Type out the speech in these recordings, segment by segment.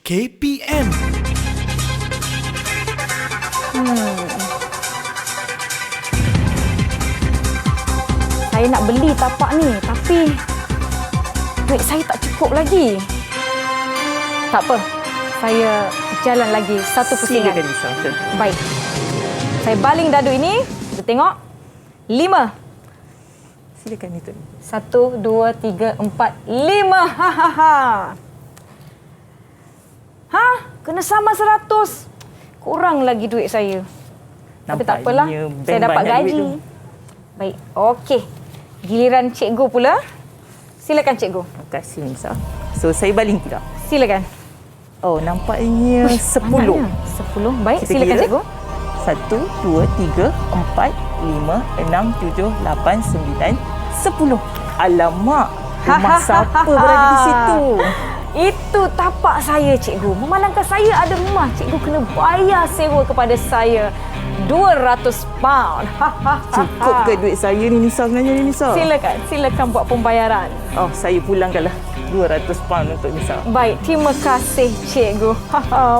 KPM. Saya nak beli tapak ni, tapi duit saya tak cukup lagi. Tak apa, saya jalan lagi satu pusingan. Silakan Nisa. Baik. Saya baling dadu ini. Kita tengok. 5. Silakan itu. 1, 2, 3, 4, 5. Ha ha ha. Ha? Kena sama 100. Kurang lagi duit saya. Tapi tak apalah. Nampaknya bank Saya dapat banyak duit gaji. tu. Baik. Okey. Giliran cikgu pula. Silakan cikgu. Terima kasih Nisa. So saya baling pula. Silakan. Oh, nampaknya 10. Banyaknya. 10. Baik, Kita silakan kira. cikgu. 1, 2, 3, 4, 5, 6, 7, 8, 9, 10. Alamak, rumah siapa berada di situ? Itu tapak saya, cikgu. Memandangkan saya ada rumah, cikgu kena bayar sewa kepada saya £200. Cukup ke duit saya ni Nisa sebenarnya ni Nisa? Silakan buat pembayaran. Oh, saya pulangkanlah £200 untuk Nisa. Baik, terima kasih cikgu.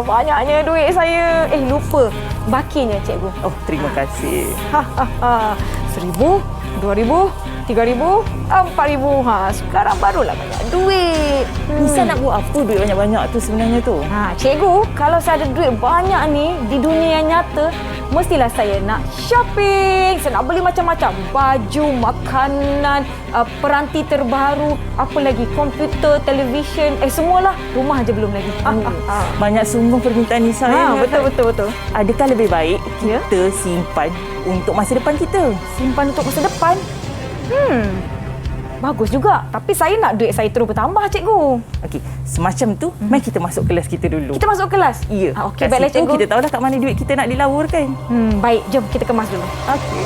Banyaknya duit saya. Lupa bakinya cikgu. Oh, terima kasih. 1,000, 2,000, 3,000, 4,000. Sekarang barulah banyak duit. Nisa nak buat apa duit banyak-banyak tu sebenarnya tu? Cikgu, kalau saya ada duit banyak ni di dunia yang nyata, mestilah saya nak shopping. Saya nak beli macam-macam. Baju, makanan, peranti terbaru, apa lagi, komputer, televisyen, semualah. Rumah aja belum lagi. Banyak sungguh permintaan Nisa ya. Betul. Adakah lebih baik Ya? kita simpan untuk masa depan kita? Simpan untuk masa depan. Bagus juga. Tapi saya nak duit saya terus bertambah, cikgu. Okey, semacam tu, mari kita masuk kelas kita dulu. Kita masuk kelas? Ya. Okey, Kat baiklah situ cikgu. kita tahulah kat mana duit kita nak dilaburkan. Baik, jom kita kemas dulu. Okey.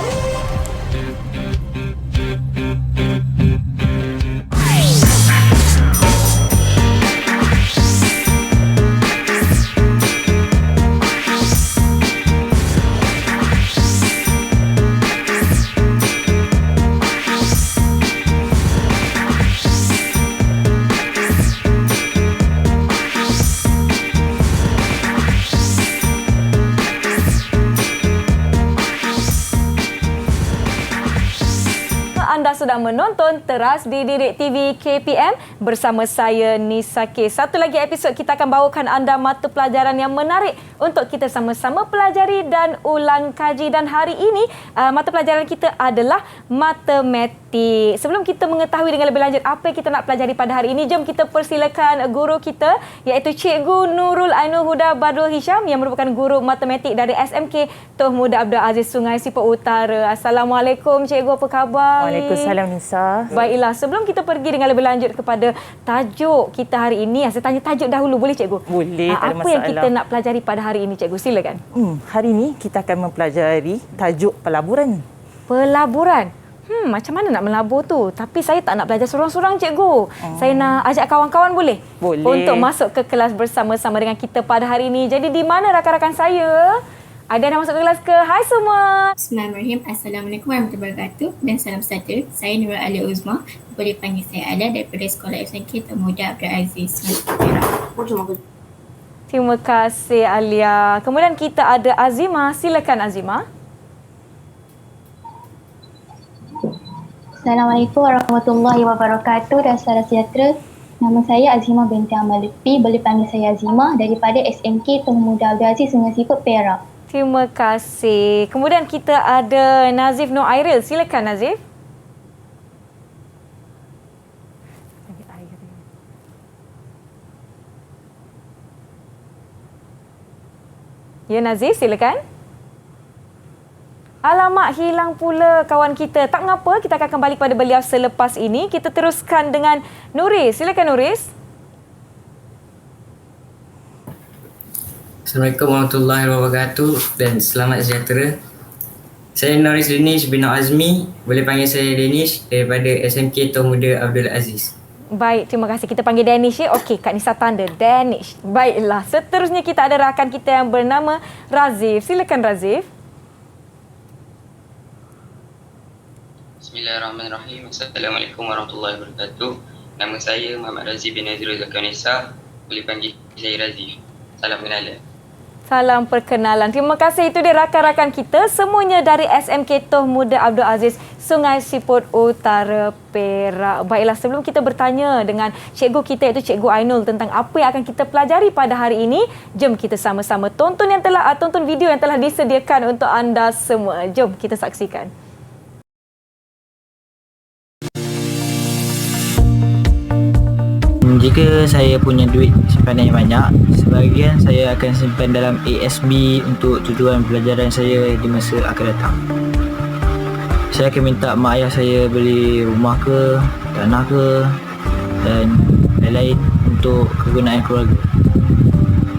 Anda sedang menonton Teras di Didik TV KPM bersama saya Nisa K. Satu lagi episod kita akan bawakan anda mata pelajaran yang menarik untuk kita sama-sama pelajari dan ulang kaji. Dan hari ini mata pelajaran kita adalah matematik. Sebelum kita mengetahui dengan lebih lanjut apa yang kita nak pelajari pada hari ini, jom kita persilakan guru kita iaitu Cikgu Nurul Ainul Huda Badrul Hisham yang merupakan guru matematik dari SMK Tuan Muda Abdul Aziz Sungai Siput Utara. Assalamualaikum cikgu, apa khabar? Waalaikumsalam Nisa. Baiklah, sebelum kita pergi dengan lebih lanjut kepada tajuk kita hari ini, saya tanya tajuk dahulu, boleh cikgu? Boleh, tak ada apa yang masalah. kita nak pelajari pada hari ini, cikgu? Silakan. Hari ini kita akan mempelajari tajuk pelaburan. Pelaburan. Macam mana nak melabur tu? Tapi saya tak nak belajar sorang-sorang, cikgu. Saya nak ajak kawan-kawan, boleh? Boleh. Untuk masuk ke kelas bersama-sama dengan kita pada hari ini. Jadi di mana rakan-rakan saya? Ada yang nak masuk ke kelas ke? Hai semua. Bismillahirrahmanirrahim. Assalamualaikum warahmatullahi wabarakatuh dan salam sejahtera. Saya Nurul Alia Uzma. Boleh panggil saya Alia daripada Sekolah SMK Tuan Muda Abdul Aziz. Terima kasih Alia. Kemudian kita ada Azima. Silakan Azima. Assalamualaikum warahmatullahi wabarakatuh dan salam sejahtera. Nama saya Azima binti Amal Lutfi. Boleh panggil saya Azima daripada SMK Tuan Muda Abdul Aziz Sungai Siput, Perak. Terima kasih. Kemudian kita ada Nazif Nur Airil. Silakan Nazif. Ya Nazif, silakan. Alamak, hilang pula kawan kita. Tak mengapa, kita akan kembali kepada beliau selepas ini. Kita teruskan dengan Nuris. Silakan Nuris. Assalamualaikum warahmatullahi wabarakatuh dan selamat sejahtera. Saya Nuris Danish bin Azmi. Boleh panggil saya Danish daripada SMK Tuan Muda Abdul Aziz. Baik, terima kasih. Kita panggil Danish ya. Okey, Kak Nisa tanda. Danish. Baiklah, seterusnya kita ada rakan kita yang bernama Razif. Silakan Razif. Bismillahirrahmanirrahim. Assalamualaikum warahmatullahi wabarakatuh. Nama saya Muhammad Razif bin Nazirul Zakanisa boleh panggil saya Razif. Salam kenalan. Salam perkenalan. Terima kasih. Itu dia rakan-rakan kita semuanya dari SMK Toh Muda Abdul Aziz, Sungai Siput Utara, Perak. Baiklah, sebelum kita bertanya dengan cikgu kita iaitu Cikgu Ainul tentang apa yang akan kita pelajari pada hari ini, jom kita sama-sama tonton video yang telah disediakan untuk anda semua. Jom kita saksikan. Jika saya punya duit simpanan yang banyak, sebahagian saya akan simpan dalam ASB untuk tujuan pelajaran saya di masa akan datang. Saya akan minta mak ayah saya beli rumah ke, tanah ke dan lain-lain untuk kegunaan keluarga.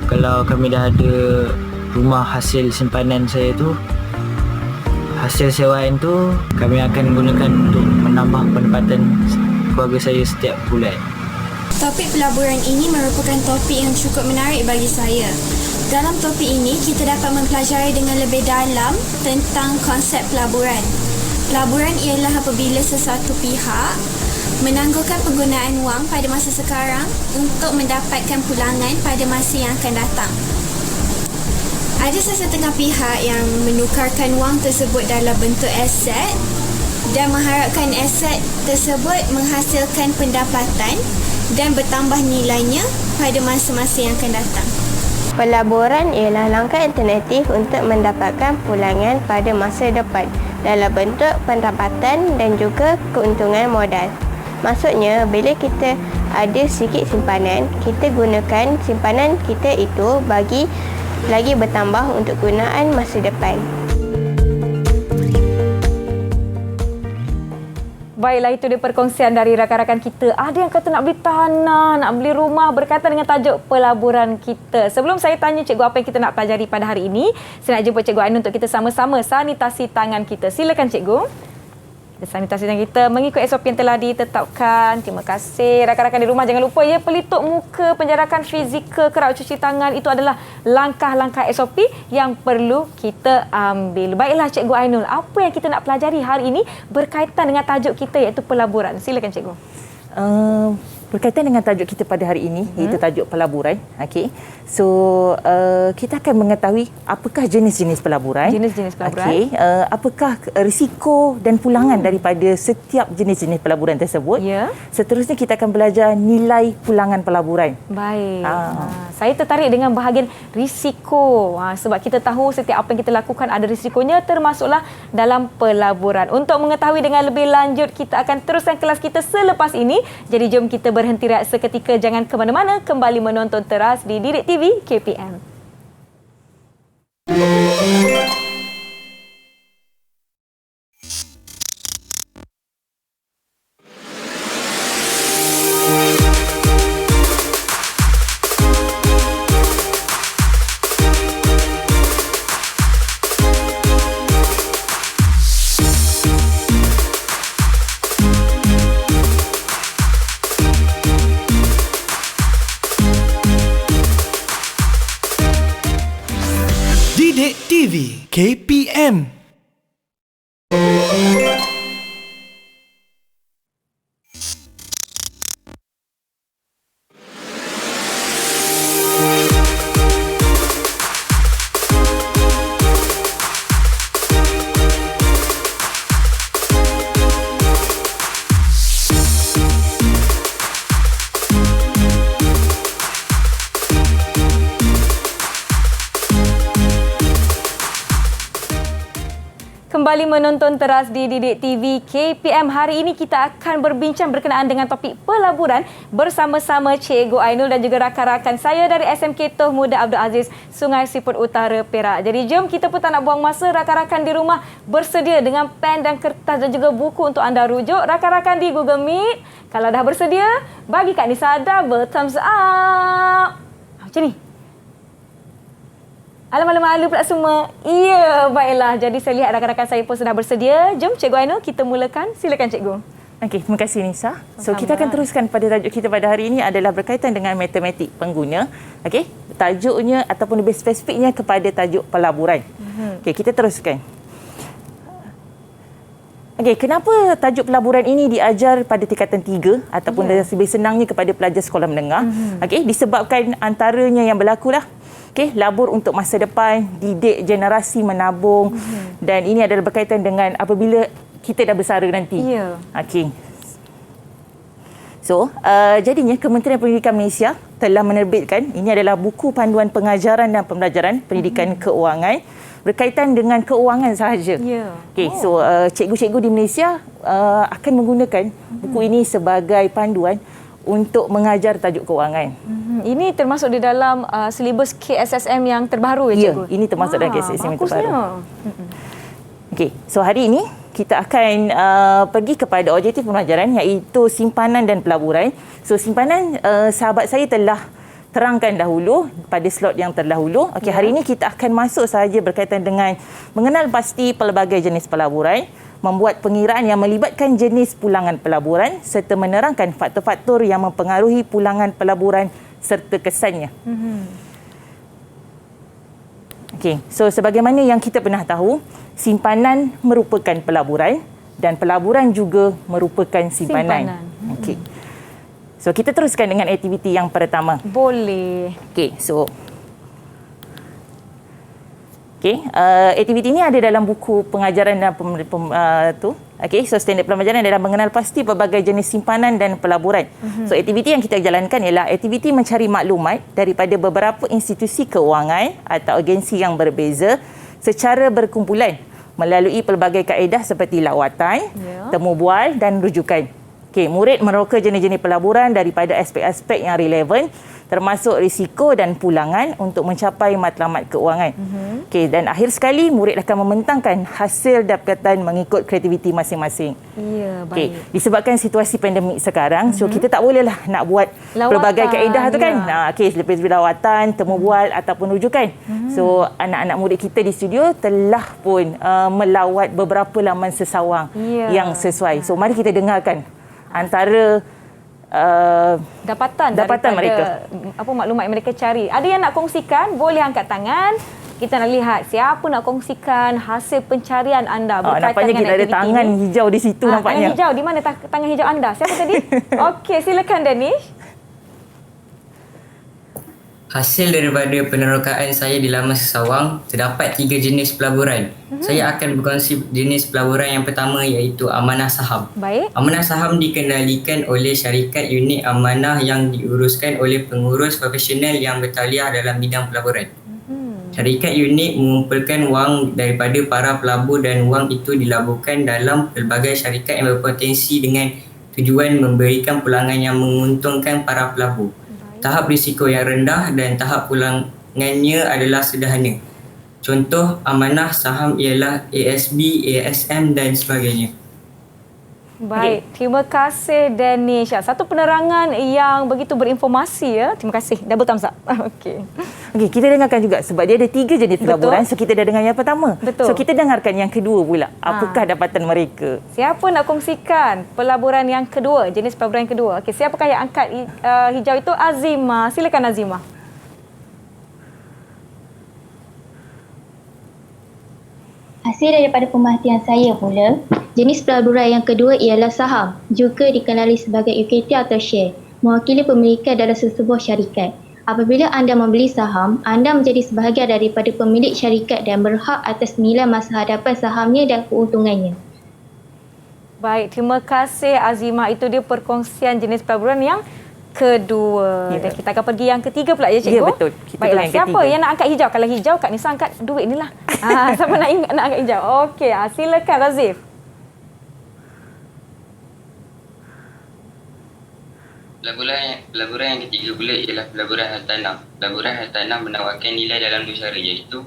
Kalau kami dah ada rumah hasil simpanan saya tu, hasil sewaan tu kami akan gunakan untuk menambah pendapatan keluarga saya setiap bulan. Topik pelaburan ini merupakan topik yang cukup menarik bagi saya. Dalam topik ini, kita dapat mempelajari dengan lebih dalam tentang konsep pelaburan. Pelaburan ialah apabila sesuatu pihak menangguhkan penggunaan wang pada masa sekarang untuk mendapatkan pulangan pada masa yang akan datang. Ada sesetengah pihak yang menukarkan wang tersebut dalam bentuk aset dan mengharapkan aset tersebut menghasilkan pendapatan dan bertambah nilainya pada masa-masa yang akan datang. Pelaburan ialah langkah alternatif untuk mendapatkan pulangan pada masa depan dalam bentuk pendapatan dan juga keuntungan modal. Maksudnya, bila kita ada sikit simpanan, kita gunakan simpanan kita itu bagi lagi bertambah untuk gunaan masa depan. Baiklah, itu dia perkongsian dari rakan-rakan kita. Ada yang kata nak beli tanah, nak beli rumah berkaitan dengan tajuk pelaburan kita. Sebelum saya tanya cikgu apa yang kita nak pelajari pada hari ini, saya nak jemput Cikgu Ainul untuk kita sama-sama sanitasi tangan kita. Silakan cikgu. Sanitasi tangan kita mengikut SOP yang telah ditetapkan. Terima kasih. Rakan-rakan di rumah jangan lupa ya, pelitup muka, penjarakan fizikal, kerap cuci tangan, itu adalah langkah-langkah SOP yang perlu kita ambil. Baiklah Cikgu Ainul, apa yang kita nak pelajari hari ini berkaitan dengan tajuk kita iaitu pelaburan. Silakan cikgu. Berkaitan dengan tajuk kita pada hari ini, iaitu tajuk pelaburan. Okey. So, kita akan mengetahui apakah jenis-jenis pelaburan. Jenis-jenis pelaburan. Okey. Apakah risiko dan pulangan daripada setiap jenis-jenis pelaburan tersebut. Ya. Seterusnya kita akan belajar nilai pulangan pelaburan. Baik. Saya tertarik dengan bahagian risiko. Sebab kita tahu setiap apa yang kita lakukan ada risikonya, termasuklah dalam pelaburan. Untuk mengetahui dengan lebih lanjut, kita akan teruskan kelas kita selepas ini. Jadi jom kita berhenti rehat seketika, jangan ke mana-mana, kembali menonton teras di Didik TV KPM. Didik TV KPM. Kembali menonton teras di Didik TV KPM. Hari ini kita akan berbincang berkenaan dengan topik pelaburan bersama-sama Cikgu Ainul dan juga rakan-rakan saya dari SMK Toh Muda Abdul Aziz, Sungai Siput Utara, Perak. Jadi jom, kita pun tak nak buang masa. Rakan-rakan di rumah bersedia dengan pen dan kertas dan juga buku untuk anda rujuk. Rakan-rakan di Google Meet, kalau dah bersedia, bagi Kak Nisa double thumbs up. Macam ni. Alamak, malu pula semua. Ya, baiklah. Jadi saya lihat rakan-rakan saya pun sudah bersedia. Jom Cikgu Ainul, kita mulakan. Silakan Cikgu. Okey, terima kasih Nisa. So, kita akan teruskan pada tajuk kita pada hari ini adalah berkaitan dengan matematik pengguna. Okey, tajuknya ataupun lebih spesifiknya kepada tajuk pelaburan. Okey, kita teruskan. Okey, kenapa tajuk pelaburan ini diajar pada tingkatan 3 ataupun lebih senangnya kepada pelajar sekolah menengah? Okey, disebabkan antaranya yang berlakulah. Okey, labur untuk masa depan, didik generasi menabung dan ini adalah berkaitan dengan apabila kita dah bersara nanti. Ya. Okey. So, jadinya Kementerian Pendidikan Malaysia telah menerbitkan, ini adalah buku panduan pengajaran dan pembelajaran pendidikan keuangan berkaitan dengan keuangan sahaja. Ya. Okey, so cikgu-cikgu di Malaysia akan menggunakan buku ini sebagai panduan untuk mengajar tajuk keuangan. Ini termasuk di dalam silibus KSSM yang terbaru ya, cikgu? Ya, ini termasuk dalam KSSM yang terbaru. Bagusnya. Okey, so hari ini kita akan pergi kepada objektif pembelajaran iaitu simpanan dan pelaburan. So simpanan sahabat saya telah terangkan dahulu pada slot yang terdahulu. Okey, hari ini kita akan masuk sahaja berkaitan dengan mengenal pasti pelbagai jenis pelaburan, membuat pengiraan yang melibatkan jenis pulangan pelaburan serta menerangkan faktor-faktor yang mempengaruhi pulangan pelaburan serta kesannya. Okey, so sebagaimana yang kita pernah tahu, simpanan merupakan pelaburan dan pelaburan juga merupakan simpanan. Okey. So kita teruskan dengan aktiviti yang pertama. Boleh. Okey, so aktiviti ini ada dalam buku pengajaran dan tu. Okey, so standard pembelajaran adalah mengenal pasti pelbagai jenis simpanan dan pelaburan. So aktiviti yang kita jalankan ialah aktiviti mencari maklumat daripada beberapa institusi keuangan atau agensi yang berbeza secara berkumpulan melalui pelbagai kaedah seperti lawatan, temu bual dan rujukan. Okey, murid meroka jenis-jenis pelaburan daripada aspek-aspek yang relevan termasuk risiko dan pulangan untuk mencapai matlamat keuangan. Okey, dan akhir sekali murid akan membentangkan hasil dapatan mengikut kreativiti masing-masing. Ya, baik. Okey, disebabkan situasi pandemik sekarang, so kita tak bolehlah nak buat pelbagai kaedah tu kan. Okey, selepas lawatan, temu bual ataupun rujukan. So anak-anak murid kita di studio telah pun melawat beberapa laman sesawang yang sesuai. So mari kita dengarkan antara dapatan mereka. Apa maklumat yang mereka cari. Ada yang nak kongsikan? Boleh angkat tangan. Kita nak lihat siapa nak kongsikan hasil pencarian anda berkaitan nampaknya dengan kita ada tangan ini. hijau di situ nampaknya. Tangan hijau, di mana tangan hijau anda? Siapa tadi? Okey, silakan Danish. Hasil daripada penerokaan saya di laman sesawang, terdapat 3 jenis pelaburan. Saya akan berkongsi jenis pelaburan yang pertama iaitu amanah saham. Baik. Amanah saham dikendalikan oleh syarikat unit amanah yang diuruskan oleh pengurus profesional yang bertaliah dalam bidang pelaburan. Syarikat unit mengumpulkan wang daripada para pelabur dan wang itu dilaburkan dalam pelbagai syarikat yang berpotensi dengan tujuan memberikan pulangan yang menguntungkan para pelabur. Tahap risiko yang rendah dan tahap pulangannya adalah sederhana. Contoh amanah saham ialah ASB, ASM dan sebagainya. Baik, terima kasih Danish. Satu penerangan yang begitu berinformasi ya. Terima kasih. Double thumbs up. Okey. Okey, kita dengarkan juga sebab dia ada 3 jenis pelaburan. So kita dah dengar yang pertama. Betul. So kita dengarkan yang kedua pula. Apakah dapatan mereka? Siapa nak kongsikan pelaburan yang kedua, jenis pelaburan yang kedua? Okey, siapakah yang angkat hijau itu? Azima. Silakan Azima. Hasil daripada pemerhatian saya pula, jenis pelaburan yang kedua ialah saham, juga dikenali sebagai equity atau share, mewakili pemilikan dalam sesebuah syarikat. Apabila anda membeli saham, anda menjadi sebahagian daripada pemilik syarikat dan berhak atas nilai masa hadapan sahamnya dan keuntungannya. Baik, terima kasih Azima. Itu dia perkongsian jenis pelaburan yang kedua. Dan kita akan pergi yang ketiga pula ya cikgu? Ya, betul. Kita baiklah, yang siapa ketiga yang nak angkat hijau? Kalau hijau, Kak Nisa angkat duit ni lah. Siapa nak angkat hijau? Okey, silakan Razif. Pelaburan yang ketiga pula ialah pelaburan hartanah. Pelaburan hartanah menawarkan nilai dalam 2 cara iaitu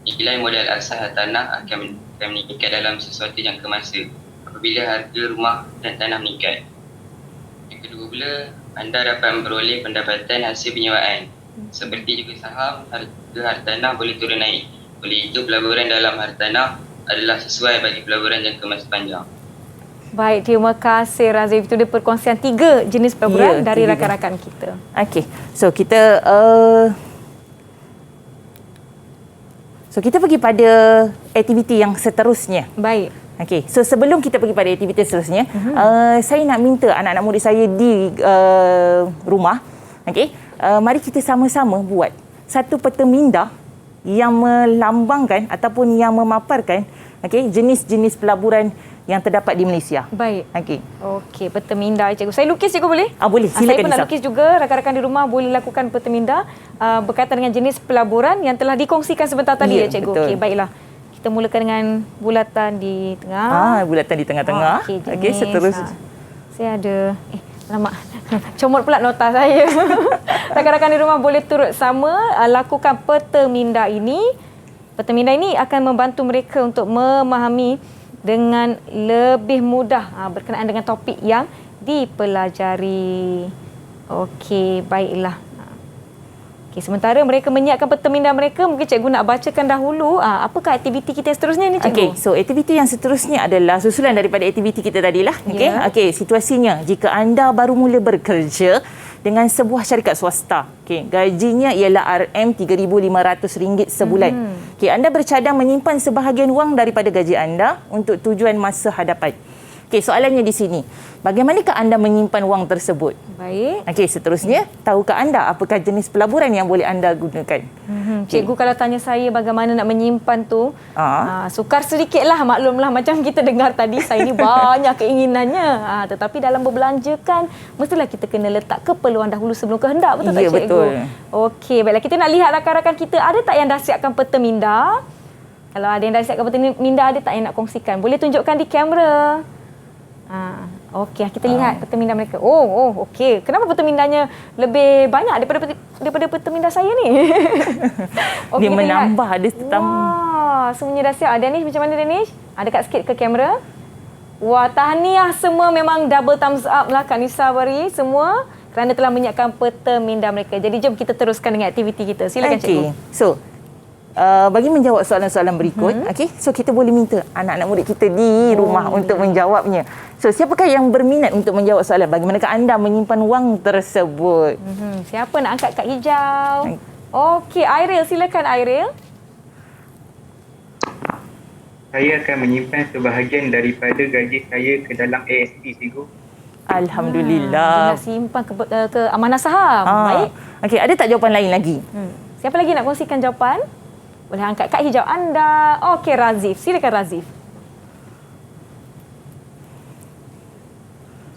nilai modal asas hartanah akan meningkat dalam sesuatu jangka masa apabila harga rumah dan tanah meningkat. Yang kedua pula, anda dapat memperoleh pendapatan hasil penyewaan. Seperti juga saham, harga hartanah boleh turun naik. Oleh itu, pelaburan dalam hartanah adalah sesuai bagi pelaburan jangka masa panjang. Baik, terima kasih Razif. Itu dia perkongsian 3 jenis pelaburan dari rakan-rakan kita. Okey. So kita pergi pada aktiviti yang seterusnya. Baik. Okey, so sebelum kita pergi pada aktiviti seterusnya, saya nak minta anak-anak murid saya di rumah, okey, mari kita sama-sama buat satu peta minda yang melambangkan ataupun yang memaparkan okey, jenis-jenis pelaburan yang terdapat di Malaysia. Baik. Okey. Okey, peta minda cikgu. Saya lukis cikgu boleh? Boleh, silakan. Saya pun nak lukis juga. Rakan-rakan di rumah boleh lakukan peta minda berkaitan dengan jenis pelaburan yang telah dikongsikan sebentar tadi ya cikgu. Okey, baiklah. Kita mulakan dengan bulatan di tengah. Bulatan di tengah-tengah. Okey, seterusnya. Saya ada alamak. Comot pula nota saya. Rakan-rakan di rumah boleh turut sama lakukan peta minda ini. Peta minda ini akan membantu mereka untuk memahami dengan lebih mudah berkenaan dengan topik yang dipelajari. Okey, baiklah. Okey, sementara mereka menyiapkan peta minda mereka, mungkin cikgu nak bacakan dahulu apakah aktiviti kita yang seterusnya ni cikgu? Okey, so aktiviti yang seterusnya adalah susulan daripada aktiviti kita tadilah. Okey. Okey, situasinya jika anda baru mula bekerja dengan sebuah syarikat swasta. Okey, gajinya ialah RM3,500 sebulan. Okey, anda bercadang menyimpan sebahagian wang daripada gaji anda untuk tujuan masa hadapan. Okey, soalannya di sini. Bagaimanakah anda menyimpan wang tersebut? Baik. Okey, seterusnya, tahukah anda apakah jenis pelaburan yang boleh anda gunakan? Cikgu kalau tanya saya bagaimana nak menyimpan tu, sukar sedikitlah, maklumlah macam kita dengar tadi, saya ni banyak keinginannya. Tetapi dalam berbelanjakan, mestilah kita kena letak keperluan dahulu sebelum kehendak. Betul tak cikgu? Betul. Okey, baiklah. Kita nak lihat rakan-rakan kita, ada tak yang dah siapkan peta minda? Kalau ada yang dah siapkan peta minda, ada tak yang nak kongsikan? Boleh tunjukkan di kamera. Okey, kita lihat peta minda mereka. Okey. Kenapa peta mindanya lebih banyak daripada peta minda saya ni? Dia menambah ada Wah, semuanya dah siap. Danish macam mana Danish? Dekat sikit ke kamera. Wah, tahniah semua, memang double thumbs up lah Kak Nisa beri semua kerana telah menyiapkan peta minda mereka. Jadi jom kita teruskan dengan aktiviti kita. Silakan cikgu. So, bagi menjawab soalan-soalan berikut, so kita boleh minta anak-anak murid kita di rumah untuk menjawabnya. So, siapakah yang berminat untuk menjawab soalan? Bagaimanakah anda menyimpan wang tersebut? Siapa nak angkat kad hijau? Okey, Airil, silakan Airil. Saya akan menyimpan sebahagian daripada gaji saya ke dalam ASP, cikgu. Alhamdulillah. Nak simpan ke amanah saham. Baik. Okey, ada tak jawapan lain lagi? Siapa lagi nak kongsikan jawapan? Boleh angkat kad hijau anda. Okey, Razif. Silakan Razif.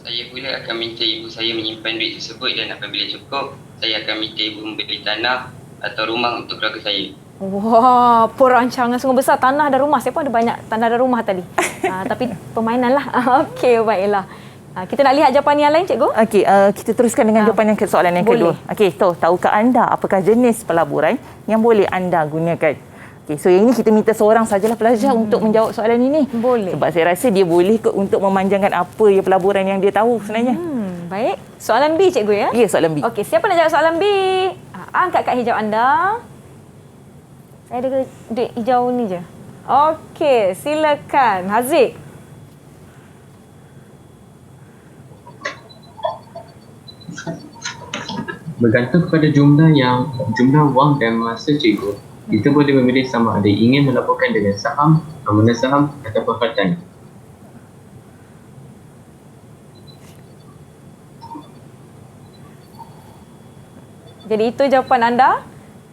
Saya pula akan minta ibu saya menyimpan duit tersebut dan apabila cukup, saya akan minta ibu membeli tanah atau rumah untuk keluarga saya. Wah, perancangan sungguh besar. Tanah dan rumah. Saya pun ada banyak tanah dan rumah tadi. Tapi permainan lah. Okey, baiklah. Kita nak lihat jawapan yang lain, cikgu? Okey, kita teruskan dengan jawapan soalan yang kedua. Okey, tahukah anda apakah jenis pelaburan yang boleh anda gunakan? Okey, so yang ini kita minta seorang sajalah pelajar untuk menjawab soalan ini. Boleh. Sebab saya rasa dia boleh untuk memanjangkan apa ya pelaburan yang dia tahu sebenarnya. Baik. Soalan B, cikgu ya? Ya, soalan B. Okey, siapa nak jawab soalan B? Angkat kad hijau anda. Saya ada duit hijau ni je. Okey, silakan. Haziq. Bergantung kepada jumlah wang dan masa, cikgu, kita boleh memilih sama ada ingin melaporkan dengan saham, amanah saham ataupun hartanah. Jadi itu jawapan anda.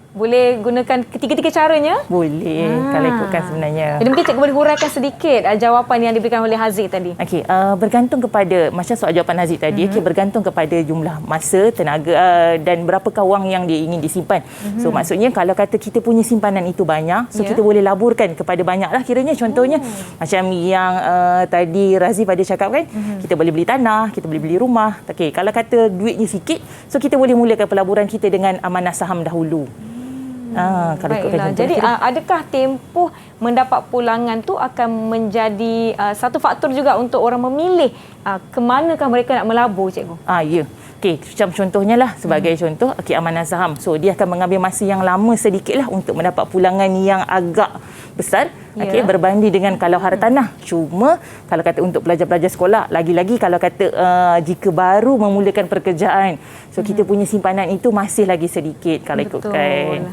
Boleh gunakan ketiga-tiga caranya? Boleh, kalau ikutkan sebenarnya. Jadi mungkin cikgu boleh huraikan sedikit jawapan yang diberikan oleh Haziq tadi. Okey, bergantung kepada, macam soal jawapan Haziq tadi, bergantung kepada jumlah masa, tenaga dan berapakah wang yang dia ingin disimpan. So maksudnya kalau kata kita punya simpanan itu banyak, so kita boleh laburkan kepada banyak lah kiranya. Contohnya macam yang tadi Razif ada cakap kan, kita boleh beli tanah, kita boleh beli rumah. Okey, kalau kata duitnya sikit, so kita boleh mulakan pelaburan kita dengan amanah saham dahulu. Baiklah. Jadi adakah tempoh mendapat pulangan tu akan menjadi satu faktor juga untuk orang memilih ke manakah mereka nak melabur, cikgu? Ya. Okey, macam contohnya lah, sebagai contoh, okey, amanah saham. So dia akan mengambil masa yang lama sedikitlah untuk mendapat pulangan yang agak besar Okey, berbanding dengan kalau hartanah. Cuma kalau kata untuk pelajar-pelajar sekolah, lagi-lagi kalau kata jika baru memulakan pekerjaan, so kita punya simpanan itu masih lagi sedikit kalau ikutkan.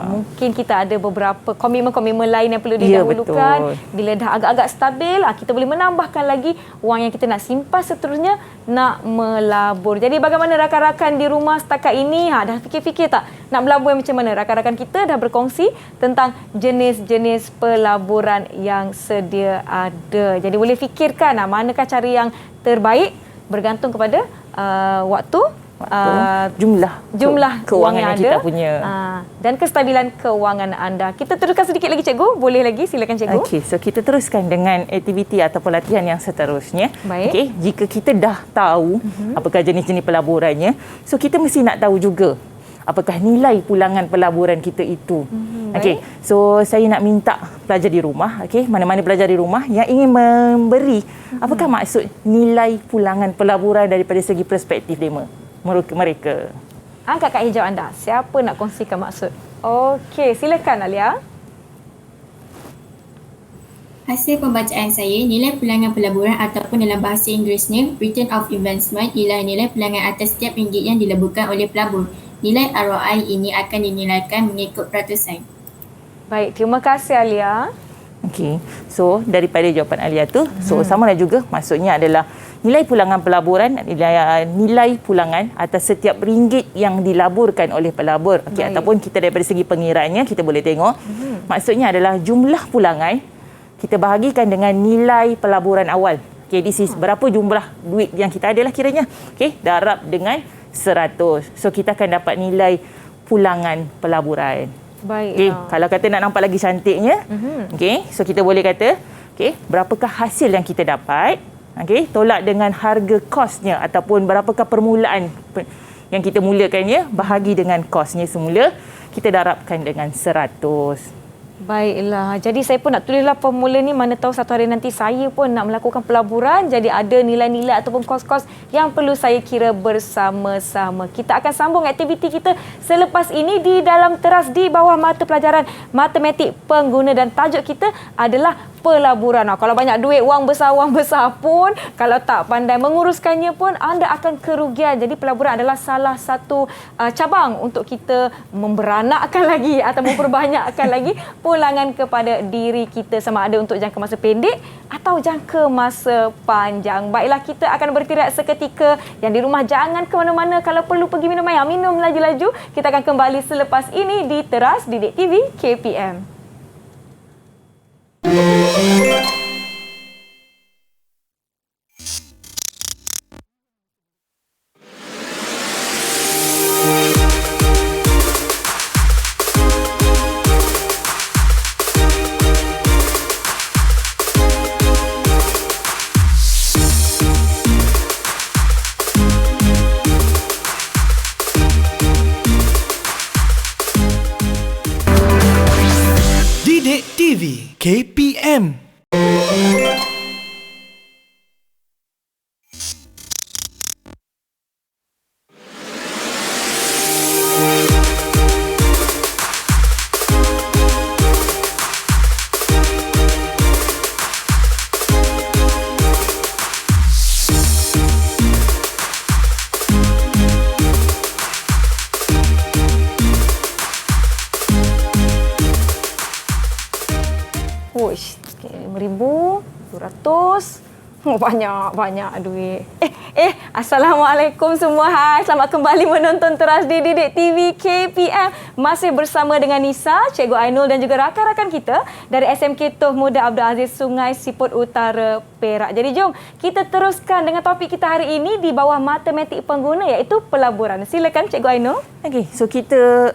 Mungkin kita ada beberapa komitmen-komitmen lain yang perlu didahulukan. Bila dah agak-agak stabil, kita boleh menambahkan lagi wang yang kita nak simpan, seterusnya nak melabur. Jadi bagaimana rakan-rakan di rumah setakat ini? Dah fikir-fikir tak nak melabur macam mana? Rakan-rakan kita dah berkongsi tentang jenis-jenis pelaburan yang sedia ada. Jadi boleh fikirkan manakah cara yang terbaik bergantung kepada waktu, jumlah kewangan yang kita ada, punya dan kestabilan kewangan anda. Kita teruskan sedikit lagi cikgu, boleh lagi, silakan cikgu. Okey, so kita teruskan dengan aktiviti ataupun latihan yang seterusnya. Baik. Okey, jika kita dah tahu apakah jenis-jenis pelaburannya, so kita mesti nak tahu juga apakah nilai pulangan pelaburan kita itu. Okey, so saya nak minta pelajar di rumah, okey, mana-mana pelajar di rumah yang ingin memberi apakah maksud nilai pulangan pelaburan daripada segi perspektif mereka. Angkat kad hijau anda. Siapa nak kongsikan maksud? Okey, silakan Alia. Hasil pembacaan saya, nilai pulangan pelaburan ataupun dalam bahasa Inggerisnya Return of Investment ialah nilai pulangan atas setiap ringgit yang dileburkan oleh pelabur. Nilai ROI ini akan dinilaikan mengikut peratusan. Baik, terima kasih Alia. Okey, so daripada jawapan Alia tu, so samalah juga maksudnya adalah nilai pulangan pelaburan, nilai pulangan atas setiap ringgit yang dilaburkan oleh pelabur. Okey, ataupun kita daripada segi pengiraannya kita boleh tengok, maksudnya adalah jumlah pulangan kita bahagikan dengan nilai pelaburan awal. Okey, this is berapa jumlah duit yang kita ada lah kiranya. Okey, darab dengan 100. So kita akan dapat nilai pulangan pelaburan. Baik. Okay, kalau kata nak nampak lagi cantiknya, okey, so kita boleh kata, okey, berapakah hasil yang kita dapat? Okey, tolak dengan harga kosnya ataupun berapakah permulaan yang kita mulakannya, bahagi dengan kosnya semula, kita darabkan dengan 100. Baiklah, jadi saya pun nak tulislah formula ni, mana tahu satu hari nanti saya pun nak melakukan pelaburan, jadi ada nilai-nilai ataupun kos-kos yang perlu saya kira bersama-sama. Kita akan sambung aktiviti kita selepas ini di dalam teras di bawah mata pelajaran matematik pengguna, dan tajuk kita adalah pelaburan. Kalau banyak duit, wang besar pun, kalau tak pandai menguruskannya pun, anda akan kerugian. Jadi pelaburan adalah salah satu cabang untuk kita memberanakkan lagi atau memperbanyakkan lagi pulangan kepada diri kita, sama ada untuk jangka masa pendek atau jangka masa panjang. Baiklah, kita akan bertirak seketika. Yang di rumah jangan ke mana-mana, kalau perlu pergi minum air, minum laju-laju. Kita akan kembali selepas ini di Teras Didik TV KPM. Didik TV KPM. Wush, RM5,200. Banyak duit. Assalamualaikum semua. Hai, selamat kembali menonton Teras di Didik TV KPM. Masih bersama dengan Nisa, Cikgu Ainul dan juga rakan-rakan kita dari SMK Tuh Muda Abdul Aziz Sungai Siput Utara, Perak. Jadi jom kita teruskan dengan topik kita hari ini di bawah matematik pengguna, iaitu pelaburan. Silakan Cikgu Ainul. Okey, so kita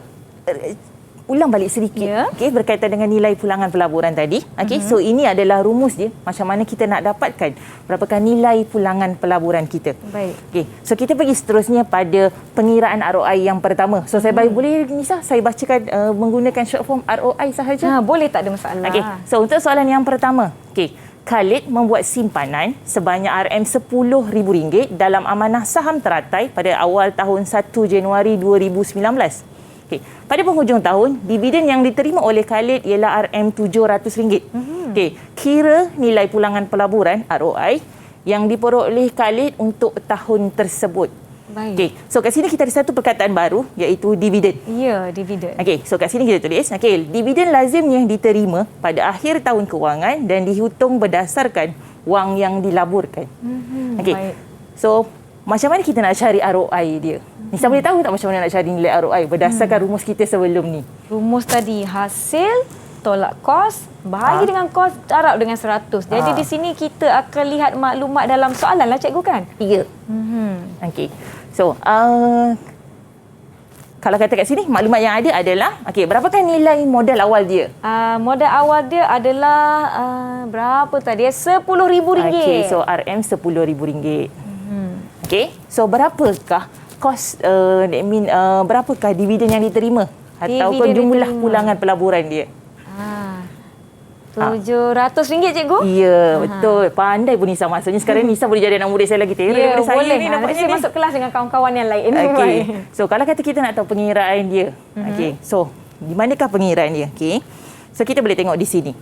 ulang balik sedikit, okey, berkaitan dengan nilai pulangan pelaburan tadi. Okey, so ini adalah rumus dia macam mana kita nak dapatkan berapakah nilai pulangan pelaburan kita. Baik. Okey, so kita pergi seterusnya pada pengiraan ROI yang pertama. So saya boleh Nisa saya bacakan menggunakan short form ROI sahaja. Boleh, tak ada masalah. Okey, so untuk soalan yang pertama, okey, Khalid membuat simpanan sebanyak RM10,000 dalam amanah saham teratai pada awal tahun 1 Januari 2019. Okey, pada penghujung tahun, dividen yang diterima oleh Khalid ialah RM700. Okey, kira nilai pulangan pelaburan ROI yang diperoleh Khalid untuk tahun tersebut. Baik. Okey, so kat sini kita ada satu perkataan baru iaitu dividen. Ya, dividen. Okey, so kat sini kita tulis, okey, dividen lazimnya diterima pada akhir tahun kewangan dan dihitung berdasarkan wang yang dilaburkan. Okey. Baik. So, macam mana kita nak cari ROI dia? Nisa boleh tahu tak macam mana nak cari nilai ROI berdasarkan rumus kita sebelum ni? Rumus tadi hasil tolak kos bahagi dengan kos darab dengan 100. Jadi di sini kita akan lihat maklumat dalam soalan lah cikgu kan? Ya. Okey. So, kalau kata kat sini maklumat yang ada adalah okey, berapakah nilai modal awal dia? Modal awal dia adalah berapa tadi? RM10,000. Okey, so RM10,000. Okey. So, berapakah kos berapakah dividen yang diterima ataupun jumlah pulangan pelaburan dia? RM700 cikgu? Ya, betul. Pandai pun Nisa. Maksudnya sekarang Nisa boleh jadi anak murid saya lagi terror daripada saya boleh. ni. Nanti saya masuk kelas dengan kawan-kawan yang lain. Okey. So, kalau kata kita nak tahu pengiraan dia. Okey. So, di manakah pengiraan dia? Okey. So, kita boleh tengok di sini.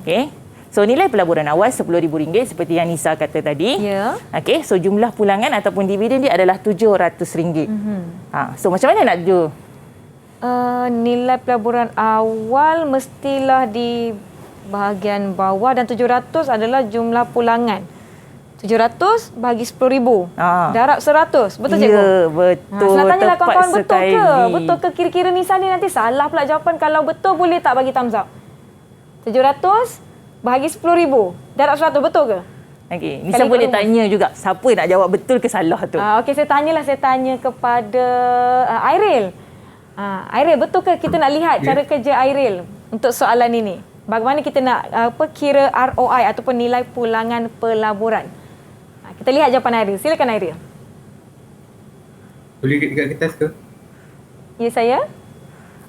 Okey. So, nilai pelaburan awal RM10,000 seperti yang Nisa kata tadi. Ya. Okey. So, jumlah pulangan ataupun dividen dia adalah RM700. So, macam mana nak jual? Nilai pelaburan awal mestilah di bahagian bawah dan 700 adalah jumlah pulangan. 700 bagi 10,000. Darab 100. Betul cikgu? Ya, betul. Senang tanyalah kawan-kawan, betul ke? Sekali. Betul ke kira-kira Nisa ni nanti salah pula jawapan. Kalau betul boleh tak bagi thumbs up? 700 bahagi 10,000. Darab 100 betul ke? Okey, Nisa boleh tanya juga siapa nak jawab betul ke salah tu. Okey, saya tanya kepada Airil. Airil, betul ke kita nak lihat cara kerja Airil untuk soalan ini? Bagaimana kita nak kira ROI ataupun nilai pulangan pelaburan? Kita lihat jawapan Airil. Silakan Airil. Boleh dekat kertas ke? Ya, saya.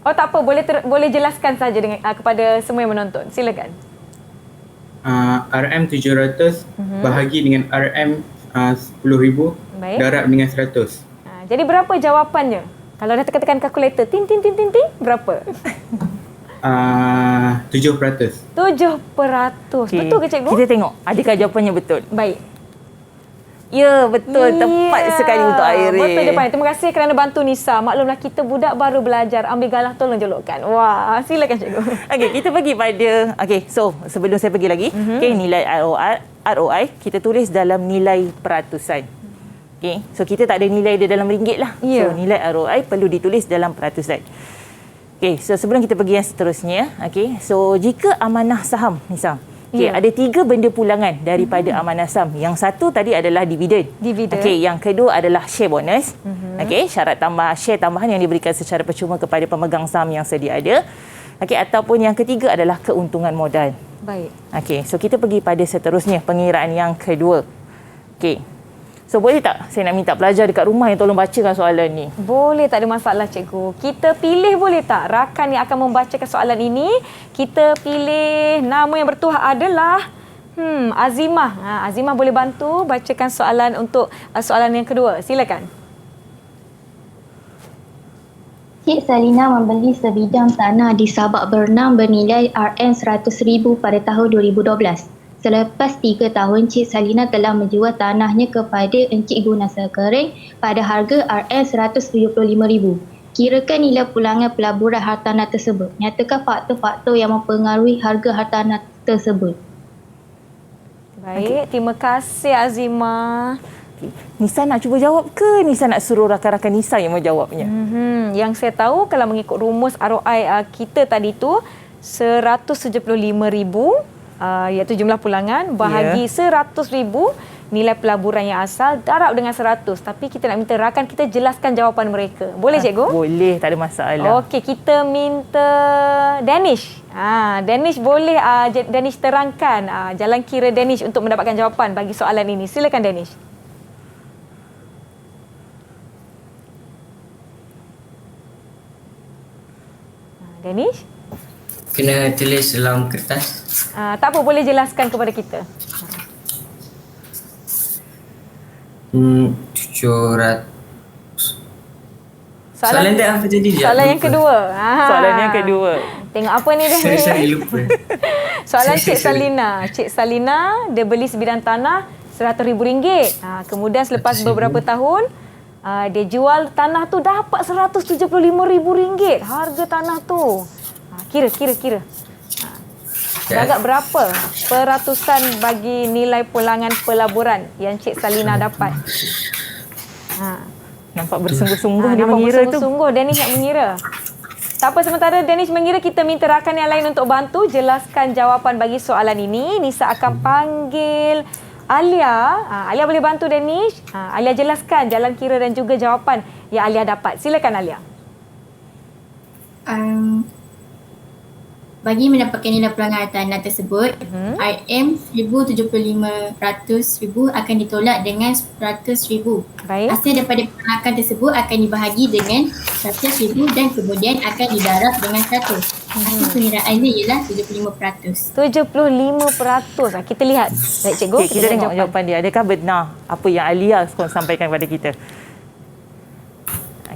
Oh, tak apa. Boleh jelaskan saja dengan kepada semua yang menonton. Silakan. RM700 bahagi dengan RM10,000 darab dengan 100. Jadi berapa jawapannya? Kalau dah tekan kalkulator, tin, berapa? 7%. 7%. Okay. Betul ke cikgu? Kita tengok adakah jawapannya betul. Baik. Ya, betul. Tepat sekali untuk Airil. Betul jawapan. Terima kasih kerana bantu Nisa. Maklumlah kita budak baru belajar. Ambil galah tolong jelukkan. Wah, silakan cikgu. Okey, kita pergi pada so sebelum saya pergi lagi, okey, nilai ROI kita tulis dalam nilai peratusan. Okey, so kita tak ada nilai dia dalam ringgit lah. So nilai ROI perlu ditulis dalam peratusan. Okey, so sebelum kita pergi yang seterusnya, okey, so jika amanah saham Nisa, ada 3 benda pulangan daripada amanah saham. Yang satu tadi adalah dividen. Okey, yang kedua adalah share bonus. Okey, syarat share tambahan yang diberikan secara percuma kepada pemegang saham yang sedia ada. Okey, ataupun yang ketiga adalah keuntungan modal. Baik. Okey, so kita pergi pada seterusnya, pengiraan yang kedua. Okey. So, boleh tak saya nak minta pelajar dekat rumah yang tolong bacakan soalan ni? Boleh, tak ada masalah cikgu. Kita pilih boleh tak rakan yang akan membacakan soalan ini? Kita pilih nama yang bertuah adalah Azimah. Azimah boleh bantu bacakan soalan untuk soalan yang kedua. Silakan. Cik Salina membeli sebidang tanah di Sabak Bernam bernilai RM100,000 pada tahun 2012. Selepas 3 tahun, Cik Salina telah menjual tanahnya kepada Encik Gunasa Kering pada harga RM175,000. Kirakan nilai pulangan pelaburan hartanah tersebut. Nyatakan faktor-faktor yang mempengaruhi harga hartanah tersebut. Baik, terima kasih Azimah. Nisa nak cuba jawab ke Nisa nak suruh rakan-rakan Nisa yang menjawabnya? Yang saya tahu kalau mengikut rumus ROI kita tadi tu RM175,000 iaitu jumlah pulangan bahagi RM100,000 nilai pelaburan yang asal darab dengan 100. Tapi kita nak minta rakan kita jelaskan jawapan mereka. Boleh cikgu? Boleh, tak ada masalah. Okey, kita minta Danish. Danish boleh Danish terangkan jalan kira Danish untuk mendapatkan jawapan bagi soalan ini. Silakan Danish. Danish? Kena tulis dalam kertas. Tak apa, boleh jelaskan kepada kita. 700. Soalan dia apa jadi? Soalan yang kedua. Soalan yang kedua. Tengok apa ni dah ni. Saya lupa. Soalan Cik Salina. Cik Salina, dia beli sebidang tanah RM100,000. Kemudian selepas beberapa tahun, dia jual tanah tu dapat RM175,000 harga tanah tu. Kira. Agak berapa peratusan bagi nilai pulangan pelaburan yang Cik Salina dapat? Nampak bersungguh-sungguh dia nampak mengira tu. bersungguh-sungguh Danish nak mengira. Tak apa, sementara Danish mengira, kita minta rakan yang lain untuk bantu jelaskan jawapan bagi soalan ini. Nisa akan panggil Alia. Alia boleh bantu Danish. Alia jelaskan jalan kira dan juga jawapan yang Alia dapat. Silakan Alia. Bagi mendapatkan nilai pulangan tanah tersebut, RM 1,075,000 akan ditolak dengan RM100,000. Baik. Hasil daripada pulangan tersebut akan dibahagi dengan RM100,000 dan kemudian akan didarab dengan 100. Hasil pengiraannya ialah 75%. 75%. Kita lihat. Baik cikgu, Okay, kita tengok jawapan dia. Adakah benar apa yang Alia sampaikan kepada kita?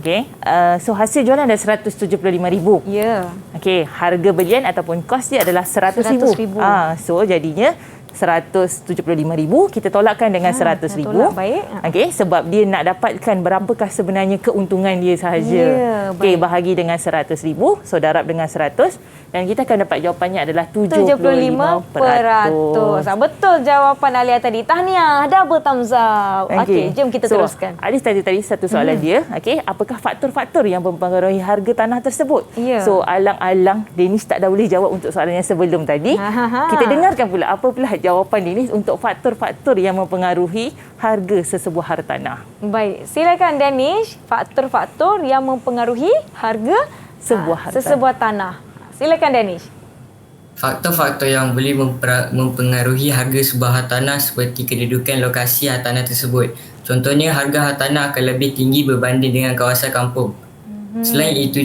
Okey, so hasil jualan ada RM175,000. Ya. Okey, harga belian ataupun kos dia adalah RM100,000. So jadinya RM175,000 kita tolakkan dengan RM100,000. Tolak, baik. Okey, sebab dia nak dapatkan berapakah sebenarnya keuntungan dia sahaja. Ya, Okey, bahagi dengan RM100,000, so darab dengan 100 dan kita akan dapat jawapannya adalah 75%. Betul jawapan Alia tadi. Tahniah, double thumbs up. Okey, jom kita teruskan. Ada tadi satu soalan dia. Okey, apakah faktor-faktor yang mempengaruhi harga tanah tersebut? Ya. So alang-alang Danish tak dah boleh jawab untuk soalan yang sebelum tadi. Kita dengarkan pula apa pula jawapan Danish untuk faktor-faktor yang mempengaruhi harga sesebuah hartanah. Baik, silakan Danish. Faktor-faktor yang mempengaruhi harga sesebuah tanah. Silakan Danish. Faktor-faktor yang boleh mempengaruhi harga sebuah hartanah seperti kedudukan lokasi hartanah tersebut. Contohnya, harga hartanah akan lebih tinggi berbanding dengan kawasan kampung. Selain itu,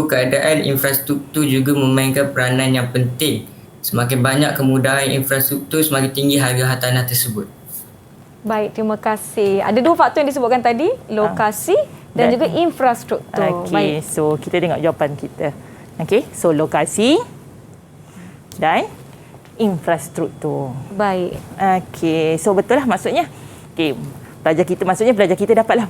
keadaan infrastruktur juga memainkan peranan yang penting. Semakin banyak kemudahan infrastruktur, semakin tinggi harga hartanah tersebut. Baik, terima kasih. Ada dua faktor yang disebutkan tadi, lokasi dan juga infrastruktur. Okey, so kita tengok jawapan kita. Okey, so lokasi dan infrastruktur. Baik. Okey, so betul lah maksudnya. Okey, pelajar kita dapatlah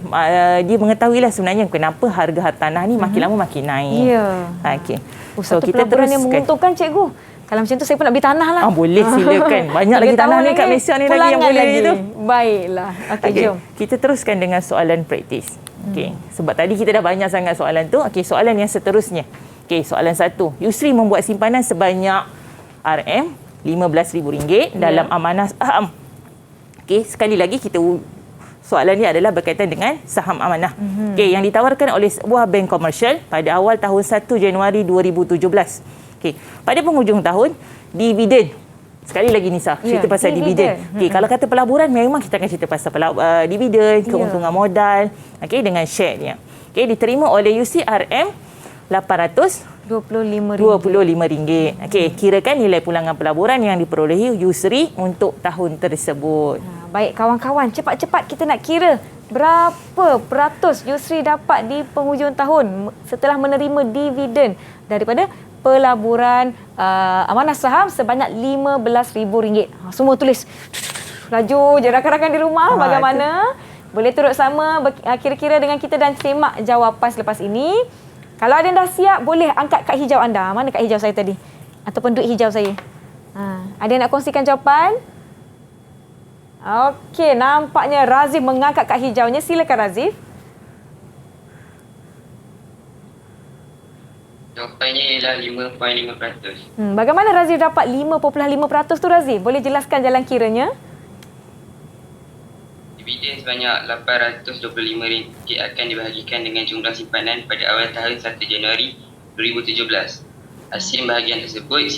dia mengetahuilah sebenarnya kenapa harga hartanah ni makin lama makin naik. Ya. Okey. So kita pelaburan yang menguntungkan cikgu. Kalau macam tu saya pun nak beli tanah lah. Boleh, silakan. Banyak lagi tanah ni kat Malaysia ni lagi yang boleh itu. Baiklah. Okey, jom. Kita teruskan dengan soalan praktis. Okey, sebab tadi kita dah banyak sangat soalan tu. Okey, soalan yang seterusnya. Okey, soalan 1. Yusri membuat simpanan sebanyak RM15,000 dalam amanah saham. Okey, sekali lagi soalan ni adalah berkaitan dengan saham amanah. Okey, yang ditawarkan oleh sebuah bank komersial pada awal tahun 1 Januari 2017. Okey, pada penghujung tahun, dividen. Sekali lagi Nisa, cerita pasal dividen. Okey, kalau kata pelaburan memang kita akan cerita pasal dividen, keuntungan modal, okey, dengan share-nya. Okey, diterima oleh Yusri RM825,000. Okey, kirakan nilai pulangan pelaburan yang diperolehi Yusri untuk tahun tersebut. Baik kawan-kawan, cepat-cepat kita nak kira berapa peratus Yusri dapat di penghujung tahun setelah menerima dividen daripada pelaburan amanah saham sebanyak RM15,000. Semua tulis. Laju je rakan-rakan di rumah bagaimana? Boleh turut sama kira-kira dengan kita dan semak jawapan selepas ini. Kalau ada yang dah siap, boleh angkat kad hijau anda. Mana kad hijau saya tadi? Ataupun duit hijau saya. Ada yang nak kongsikan jawapan? Okey, nampaknya Razif mengangkat kad hijaunya. Silakan Razif. Jawapannya ialah 5.5%. Bagaimana Razif dapat 5.5% tu Razif? Boleh jelaskan jalan kiranya? Dividen sebanyak RM825 akan dibahagikan dengan jumlah simpanan pada awal tahun 1 Januari 2017. Hasil bahagian tersebut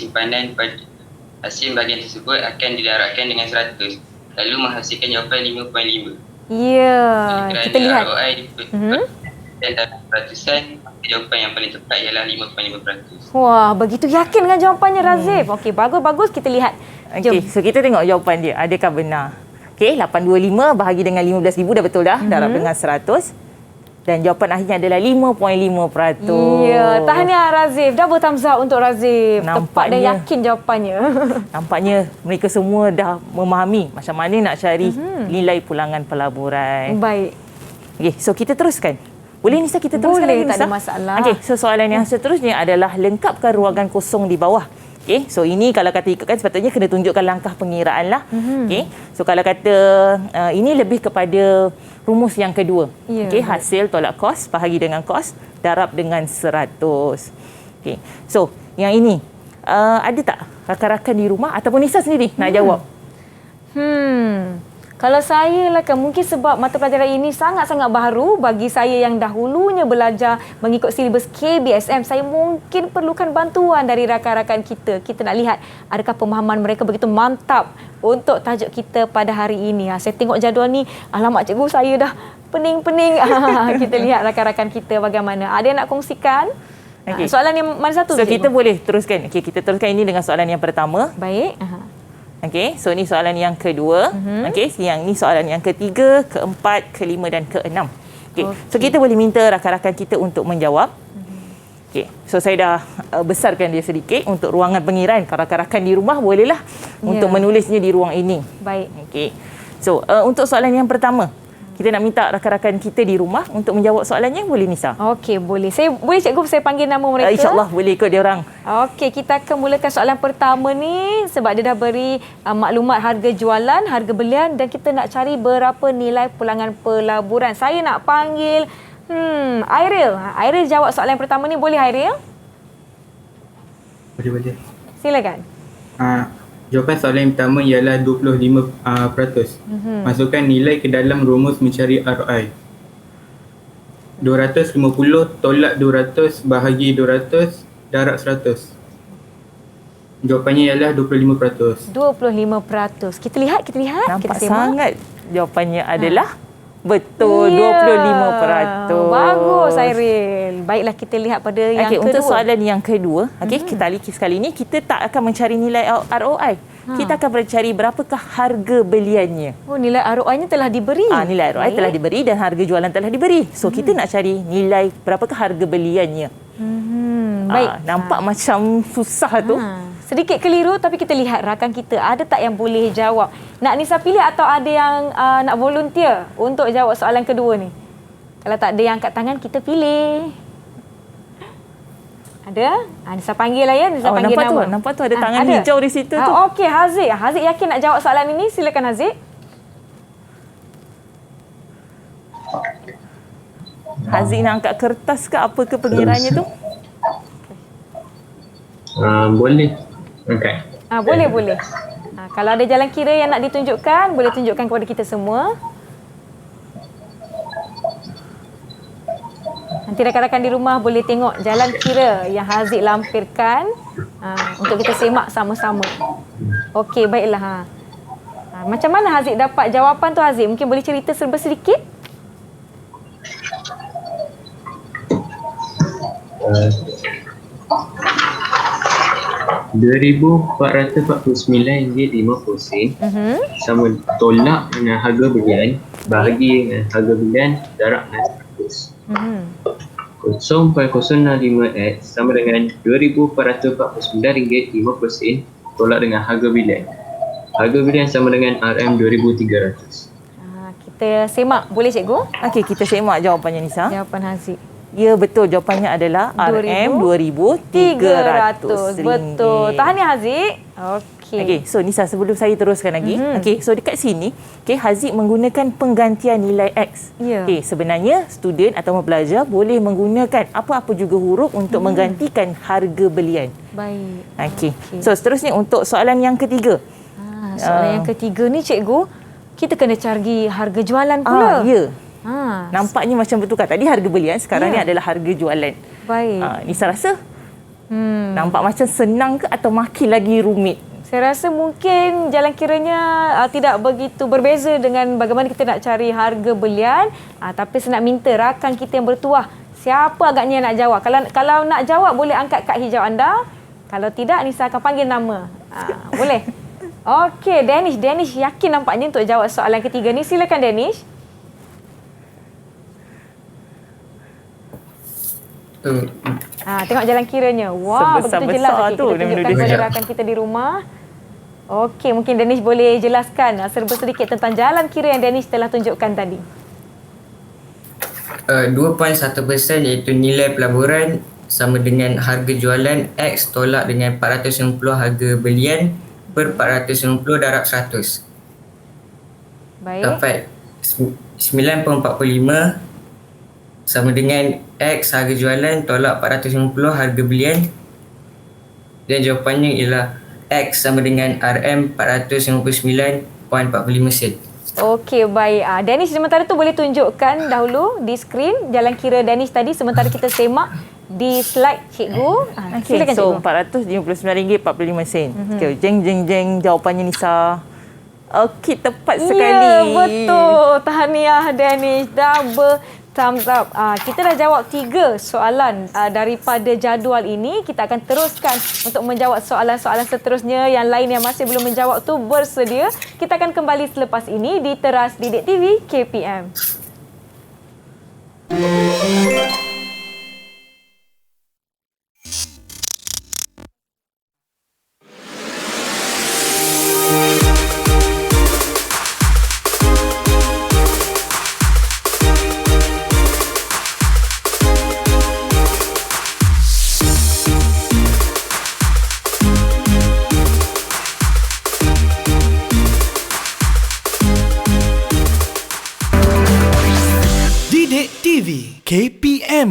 akan didarabkan dengan 100, lalu menghasilkan jawapan 5.5. Ya, kita lihat. ROI dan dalam peratusan, jawapan yang paling tepat ialah 5.5%. Wah, begitu yakin dengan jawapannya Razif. Okey, bagus-bagus, kita lihat. Okey, so kita tengok jawapan dia. Adakah benar? Okey, 825 bahagi dengan 15,000 dah betul dah. Darab dengan 100. Dan jawapan akhirnya adalah 5.5%. Ya, tahniah Razif. Double thumbs up untuk Razif. Tepat dan yakin jawapannya. Nampaknya mereka semua dah memahami macam mana nak cari nilai pulangan pelaburan. Baik. Okey, so kita teruskan. Boleh Nisa kita teruskan Boleh, lagi, Nisa? tak ada masalah. Okey, so soalan yang seterusnya adalah lengkapkan ruangan kosong di bawah. Okey, so ini kalau kata ikutkan sepatutnya kena tunjukkan langkah pengiraan lah. Okey, so kalau kata ini lebih kepada rumus yang kedua. Ya, Okey, hasil tolak kos bahagi dengan kos darab dengan 100. Okey, so yang ini ada tak rakan-rakan di rumah ataupun Nisa sendiri nak jawab? Kalau saya lah kan, mungkin sebab mata pelajaran ini sangat-sangat baru bagi saya yang dahulunya belajar mengikut silibus KBSM, saya mungkin perlukan bantuan dari rakan-rakan kita. Kita nak lihat adakah pemahaman mereka begitu mantap untuk tajuk kita pada hari ini. Saya tengok jadual ni, alamak cikgu saya dah pening-pening. Kita lihat rakan-rakan kita bagaimana. Ada yang nak kongsikan? Okay. Soalan yang mana satu? So kita boleh teruskan. Okey, kita teruskan ini dengan soalan yang pertama. Baik. Okey, so ni soalan yang kedua. Okey, yang ni soalan yang ketiga, keempat, kelima dan keenam. Okey, so kita boleh minta rakan-rakan kita untuk menjawab. Okey, so saya dah besarkan dia sedikit untuk ruangan pengiraan. Kalau rakan-rakan di rumah bolehlah untuk menulisnya di ruang ini. Baik. Okey. So untuk soalan yang pertama, kita nak minta rakan-rakan kita di rumah untuk menjawab soalannya, boleh Nisa? Okey, boleh. Boleh cikgu saya panggil nama mereka? InsyaAllah boleh ikut dia orang. Okey, kita akan mulakan soalan pertama ni sebab dia dah beri maklumat harga jualan, harga belian dan kita nak cari berapa nilai pulangan pelaburan. Saya nak panggil Airil. Airil jawab soalan pertama ni, boleh Airil? Boleh. Silakan. Jawapan soalan yang pertama ialah 25%. Masukkan nilai ke dalam rumus mencari ROI. 250 tolak 200 bahagi 200 darab 100. Jawapannya ialah 25%. 25%. Kita lihat. Nampak kita sangat jawapannya adalah betul, 25%. Bagus Airil. Baiklah, kita lihat pada yang kedua. Untuk soalan yang kedua, kita kali ini kita tak akan mencari nilai ROI. Kita akan mencari berapakah harga beliannya. Oh, nilai ROI-nya telah diberi. Nilai ROI telah diberi dan harga jualan telah diberi. So kita nak cari nilai berapakah harga beliannya. Baik. Nampak macam susah tu. Sedikit keliru tapi kita lihat rakan kita ada tak yang boleh jawab. Nak Nisa pilih atau ada yang nak volunteer untuk jawab soalan kedua ni? Kalau tak ada yang angkat tangan, kita pilih. Ada? Nisa panggil lah ya. Nisa panggil nama. Nampak tu ada tangan hijau di situ tu. Okey, Haziq. Haziq yakin nak jawab soalan ini? Silakan Haziq. Haziq nak angkat kertas ke apa ke pengiranya tu? Boleh. Okay. Boleh. Kalau ada jalan kira yang nak ditunjukkan, boleh tunjukkan kepada kita semua. Nanti rakan-rakan di rumah boleh tengok jalan kira yang Haziq lampirkan untuk kita semak sama-sama. Okey, baiklah. Macam mana Haziq dapat jawapan tu Haziq? Mungkin boleh cerita serba sedikit? RM2,449.50 sama tolak dengan harga belian bahagi dengan harga belian darab dengan 100. 0.065X sama dengan RM2,449.50 tolak dengan harga belian. Harga belian sama dengan RM2,300. Kita semak. Boleh cikgu? Okey, kita semak jawapannya Nisa. Jawapan Haziq. Ya, betul. Jawapannya adalah RM2,300. Betul. Tahniah Haziq. Okey, so Nisa sebelum saya teruskan lagi. Okey, so dekat sini, Haziq menggunakan penggantian nilai X. Okey, sebenarnya student atau pelajar boleh menggunakan apa-apa juga huruf untuk menggantikan harga belian. Baik. Okey. So seterusnya untuk soalan yang ketiga. Soalan yang ketiga ni cikgu, kita kena cari harga jualan pula. Ya. Nampaknya macam bertukar. Tadi harga belian, sekarang ni adalah harga jualan. Baik. Nisa rasa nampak macam senang ke atau makin lagi rumit? Saya rasa mungkin jalan kiranya tidak begitu berbeza dengan bagaimana kita nak cari harga belian. Tapi saya nak minta rakan kita yang bertuah, siapa agaknya nak jawab. Kalau nak jawab, boleh angkat kad hijau anda. Kalau tidak, Nisa akan panggil nama. Boleh? Okey, Danish yakin nampaknya untuk jawab soalan ketiga ni. Silakan Danish. Tengok jalan kiranya. Wah, begitu jelas. Sebesar-besar tu Kita dia tunjukkan menuduh kepada je. rakan kita di rumah. Okey, mungkin Danish boleh jelaskan serba sedikit tentang jalan kira yang Danish telah tunjukkan tadi. 2.1% iaitu nilai pelaburan sama dengan harga jualan X tolak dengan 490 harga belian per 490 darab 100. Baik. Dapat 9.45 sama dengan X harga jualan tolak 450 harga belian, dan jawapannya ialah X sama dengan RM 459.45 sen. Okey, baik. Danish sementara tu boleh tunjukkan dahulu di skrin jalan kira Danish tadi sementara kita semak di slide cikgu. Silakan So cikgu. RM459.45. Okay, jeng. Jawapannya Nisa. Okey, tepat sekali. Ya, betul. Tahniah Danish. Double thumbs up. Kita dah jawab 3 soalan daripada jadual ini. Kita akan teruskan untuk menjawab soalan-soalan seterusnya. Yang lain yang masih belum menjawab tu bersedia. Kita akan kembali selepas ini di Teras Didik TV KPM. Didik TV KPM.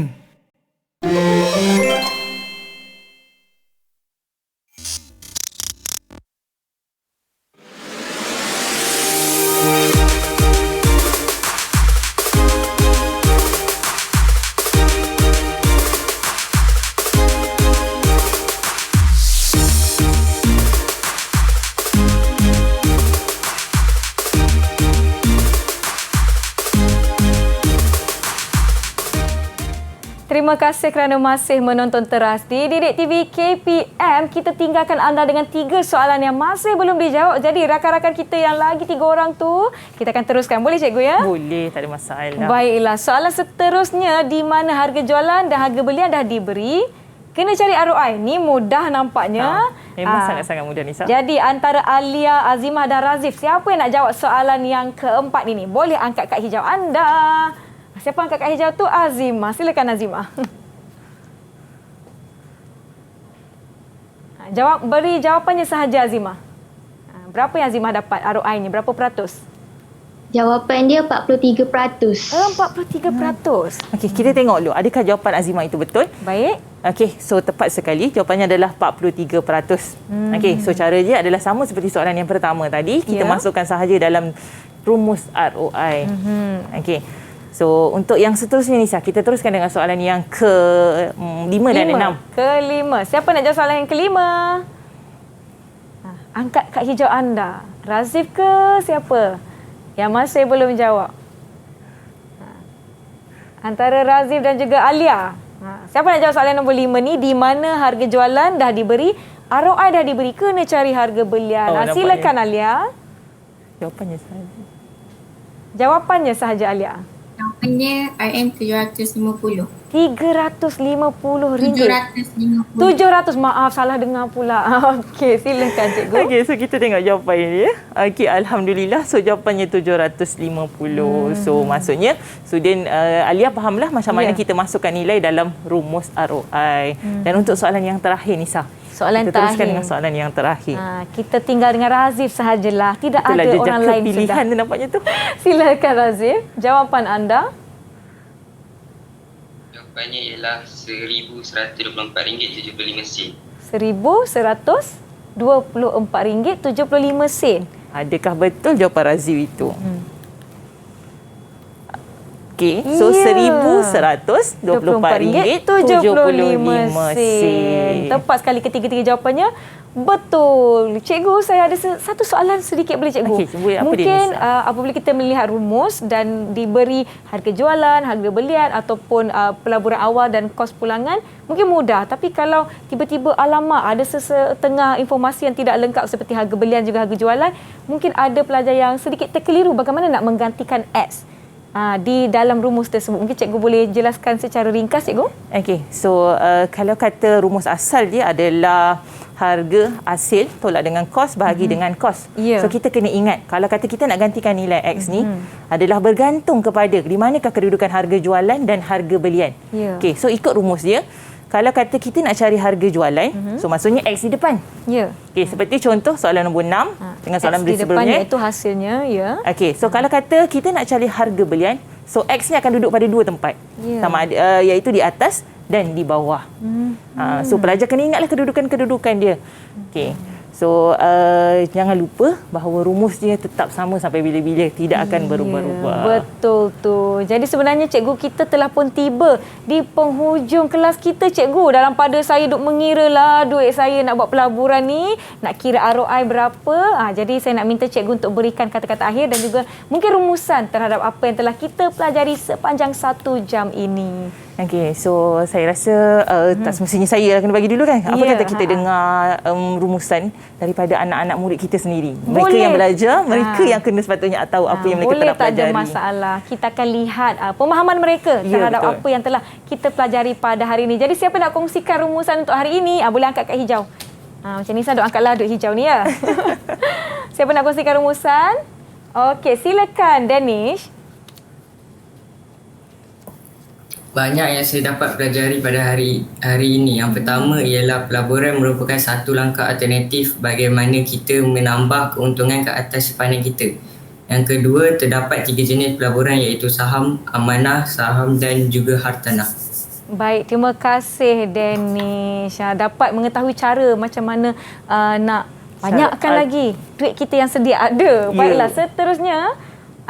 Terima kasih kerana masih menonton Teras di Didik TV KPM. Kita tinggalkan anda dengan 3 soalan yang masih belum dijawab. Jadi rakan-rakan kita yang lagi 3 orang tu, kita akan teruskan. Boleh cikgu ya? Boleh, tak ada masalah. Baiklah, soalan seterusnya di mana harga jualan dan harga belian dah diberi. Kena cari ROI. Ni mudah nampaknya. Memang sangat-sangat mudah Nisa. Jadi antara Alia, Azimah dan Razif, siapa yang nak jawab soalan yang keempat ini? Boleh angkat kad hijau anda. Siapa angkat kad hijau tu? Azimah. Silakan Azimah. Beri jawapannya sahaja Azimah. Berapa yang Azimah dapat ROI ni? Berapa peratus? Jawapan dia 43%. 43%. Okey, kita tengok dulu. Adakah jawapan Azimah itu betul? Baik. Okey, so tepat sekali. Jawapannya adalah 43%. Okey, so cara dia adalah sama seperti soalan yang pertama tadi. Kita masukkan sahaja dalam rumus ROI. Okey. So, untuk yang seterusnya Nisa, kita teruskan dengan soalan yang ke-5 dan 6. Ke-5. Siapa nak jawab soalan yang ke-5? Angkat kad hijau anda. Razif ke siapa yang masih belum jawab? Antara Razif dan juga Alia. Siapa nak jawab soalan nombor 5 ni? Di mana harga jualan dah diberi, ROI dah diberi, kena cari harga belian. Silakan Alia. Jawapannya sahaja. Jawapannya sahaja Alia. Jawapannya RM750. RM750. 700. Maaf, salah dengar pula. Okey, silakan cikgu. Okey, so kita tengok jawapan dia. Okey, alhamdulillah. So jawapannya 750. So maksudnya student Alia fahamlah macam mana kita masukkan nilai dalam rumus ROI. Dan untuk soalan yang terakhir Nisa. Soalan kita teruskan terakhir. dengan soalan yang terakhir. Kita tinggal dengan Razif sahajalah. Tidak itulah ada orang lain pilihan sudah. tu nampaknya tu. Silakan Razif. Jawapan anda? Jawapannya ialah RM1,124.75. RM1,124.75. Adakah betul jawapan Razif itu? Okey, so RM1,124.75. Tepat sekali ketiga-tiga jawapannya. Betul. Cikgu, saya ada satu soalan sedikit boleh cikgu? Okey, mungkin apabila kita melihat rumus dan diberi harga jualan, harga belian ataupun pelaburan awal dan kos pulangan, mungkin mudah. Tapi kalau tiba-tiba alamak ada sesetengah informasi yang tidak lengkap seperti harga belian juga harga jualan, mungkin ada pelajar yang sedikit terkeliru bagaimana nak menggantikan X. di dalam rumus tersebut. Mungkin cikgu boleh jelaskan secara ringkas, cikgu? Okey, so kalau kata rumus asal dia adalah harga hasil tolak dengan kos bahagi dengan kos. Yeah. So kita kena ingat kalau kata kita nak gantikan nilai X ni adalah bergantung kepada di manakah kedudukan harga jualan dan harga belian. Yeah. Okey, so ikut rumus dia. Kalau kata kita nak cari harga jualan, so maksudnya X di depan. Ya. Okey, seperti contoh soalan nombor 6 dengan soalan X di depan sebelumnya. iaitu hasilnya, ya. Okey, so kalau kata kita nak cari harga belian, so X ni akan duduk pada dua tempat. Ya. Sama ada iaitu di atas dan di bawah. So pelajar kena ingatlah kedudukan-kedudukan dia. Okey. So jangan lupa bahawa rumus dia tetap sama sampai bila-bila, tidak akan berubah-ubah. Betul tu. Jadi sebenarnya cikgu kita telah pun tiba di penghujung kelas kita, cikgu. Dalam pada saya duk mengira lah duit saya nak buat pelaburan ni, nak kira ROI berapa. Jadi saya nak minta cikgu untuk berikan kata-kata akhir dan juga mungkin rumusan terhadap apa yang telah kita pelajari sepanjang 1 jam ini. Okey, so saya rasa tak semestinya saya kena bagi dulu kan. Apa kata kita dengar rumusan daripada anak-anak murid kita sendiri. Mereka yang belajar, mereka yang kena sepatutnya tahu apa yang mereka telah pelajari. Boleh, tak ada masalah. Kita akan lihat pemahaman mereka terhadap apa yang telah kita pelajari pada hari ini. Jadi siapa nak kongsikan rumusan untuk hari ini, boleh angkat kat hijau. Macam Nisa duk angkatlah duk hijau ni ya. Siapa nak kongsikan rumusan? Okey, silakan Danish. Banyak yang saya dapat pelajari pada hari ini. Yang pertama ialah pelaburan merupakan satu langkah alternatif bagaimana kita menambah keuntungan ke atas simpanan kita. Yang kedua, terdapat 3 jenis pelaburan iaitu saham, amanah, saham dan juga hartanah. Baik, terima kasih Danish. Dapat mengetahui cara macam mana nak banyakkan lagi duit kita yang sedia ada. Baiklah, seterusnya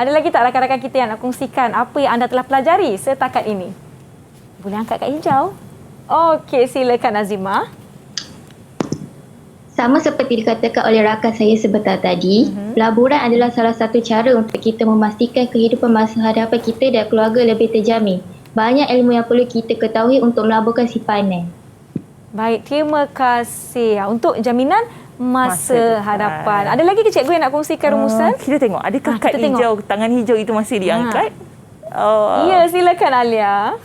ada lagi tak rakan-rakan kita yang nak kongsikan apa yang anda telah pelajari setakat ini? Boleh angkat kat hijau. Okey, silakan Azimah. Sama seperti dikatakan oleh rakan saya sebentar tadi, pelaburan adalah salah satu cara untuk kita memastikan kehidupan masa hadapan kita dan keluarga lebih terjamin. Banyak ilmu yang perlu kita ketahui untuk melaburkan simpanan. Baik, terima kasih. Untuk jaminan masa hadapan. Ada lagi ke cikgu yang nak kongsikan rumusan? Kita tengok, adakah kad hijau, tangan hijau itu masih diangkat? Ya, silakan Alia.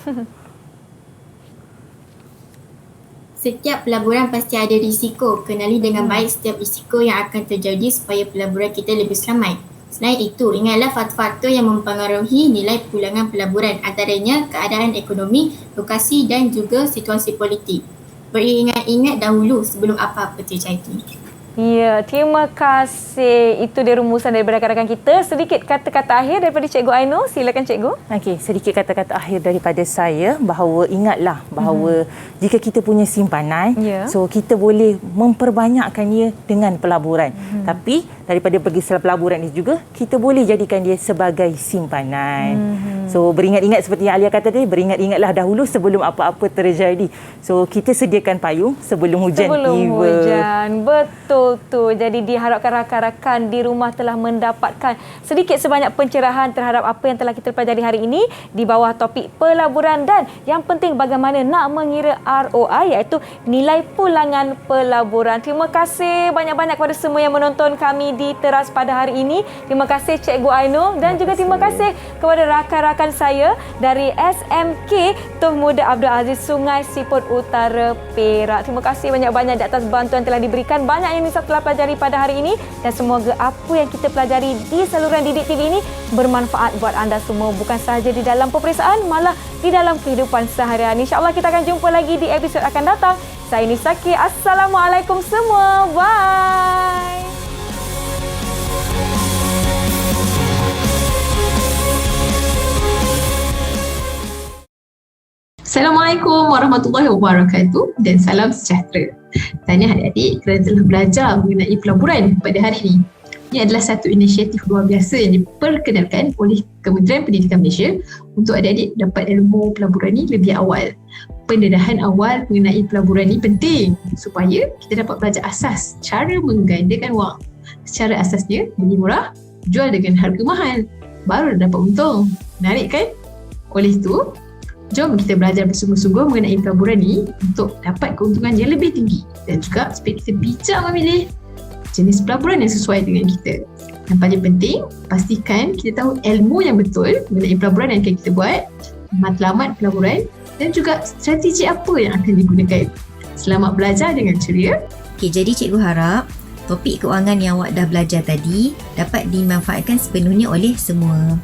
Setiap pelaburan pasti ada risiko. Kenali dengan baik setiap risiko yang akan terjadi supaya pelaburan kita lebih selamat. Selain itu, ingatlah faktor-faktor yang mempengaruhi nilai pulangan pelaburan, antaranya keadaan ekonomi, lokasi dan juga situasi politik. Beringat-ingat dahulu sebelum apa-apa terjadi. Ya, terima kasih. Itu dia rumusan daripada rakan-rakan kita. Sedikit kata-kata akhir daripada Cikgu Ainul. Silakan Cikgu. Okey, sedikit kata-kata akhir daripada saya bahawa ingatlah bahawa jika kita punya simpanan, so kita boleh memperbanyakkannya dengan pelaburan. Tapi daripada pergi pelaburan ini juga, kita boleh jadikan dia sebagai simpanan. So beringat-ingat seperti yang Alia kata tadi, beringat-ingatlah dahulu sebelum apa-apa terjadi. So kita sediakan payung sebelum hujan tiba. Sebelum hujan, betul tu. Jadi diharapkan rakan-rakan di rumah telah mendapatkan sedikit sebanyak pencerahan terhadap apa yang telah kita pelajari hari ini di bawah topik pelaburan dan yang penting bagaimana nak mengira ROI iaitu nilai pulangan pelaburan. Terima kasih banyak-banyak kepada semua yang menonton kami di Teras pada hari ini. Terima kasih Cikgu Ainul dan juga terima kasih kepada rakan-rakan saya dari SMK Tuh Muda Abdul Aziz Sungai Siput Utara Perak. Terima kasih banyak-banyak di atas bantuan yang telah diberikan. Banyak yang Nisa telah pelajari pada hari ini dan semoga apa yang kita pelajari di saluran Didik TV ini bermanfaat buat anda semua, bukan sahaja di dalam peperiksaan, malah di dalam kehidupan seharian. InsyaAllah kita akan jumpa lagi di episod akan datang. Saya Nisa K. Assalamualaikum semua. Bye. Assalamualaikum warahmatullahi wabarakatuh dan salam sejahtera. Tahniah adik-adik kerana telah belajar mengenai pelaburan pada hari ini. Ini adalah satu inisiatif luar biasa yang diperkenalkan oleh Kementerian Pendidikan Malaysia untuk adik-adik dapat ilmu pelaburan ini lebih awal. Pendedahan awal mengenai pelaburan ini penting supaya kita dapat belajar asas cara menggandakan wang. Secara asasnya, beli murah, jual dengan harga mahal, baru dapat untung. Menarik kan? Oleh itu, jom kita belajar bersungguh-sungguh mengenai pelaburan ini untuk dapat keuntungan yang lebih tinggi dan juga supaya kita bijak memilih jenis pelaburan yang sesuai dengan kita. Yang paling penting, pastikan kita tahu ilmu yang betul mengenai pelaburan yang akan kita buat, matlamat pelaburan dan juga strategi apa yang akan digunakan. Selamat belajar dengan ceria. Okey, jadi cikgu harap topik keuangan yang awak dah belajar tadi dapat dimanfaatkan sepenuhnya oleh semua.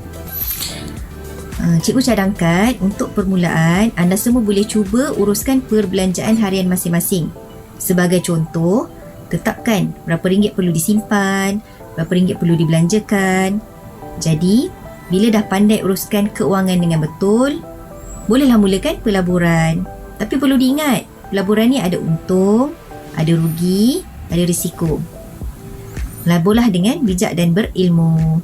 Cikgu cadangkan untuk permulaan anda semua boleh cuba uruskan perbelanjaan harian masing-masing. Sebagai contoh, tetapkan berapa ringgit perlu disimpan, berapa ringgit perlu dibelanjakan. Jadi, bila dah pandai uruskan keuangan dengan betul, bolehlah mulakan pelaburan. Tapi perlu diingat, pelaburan ni ada untung, ada rugi, ada risiko. Laburlah dengan bijak dan berilmu.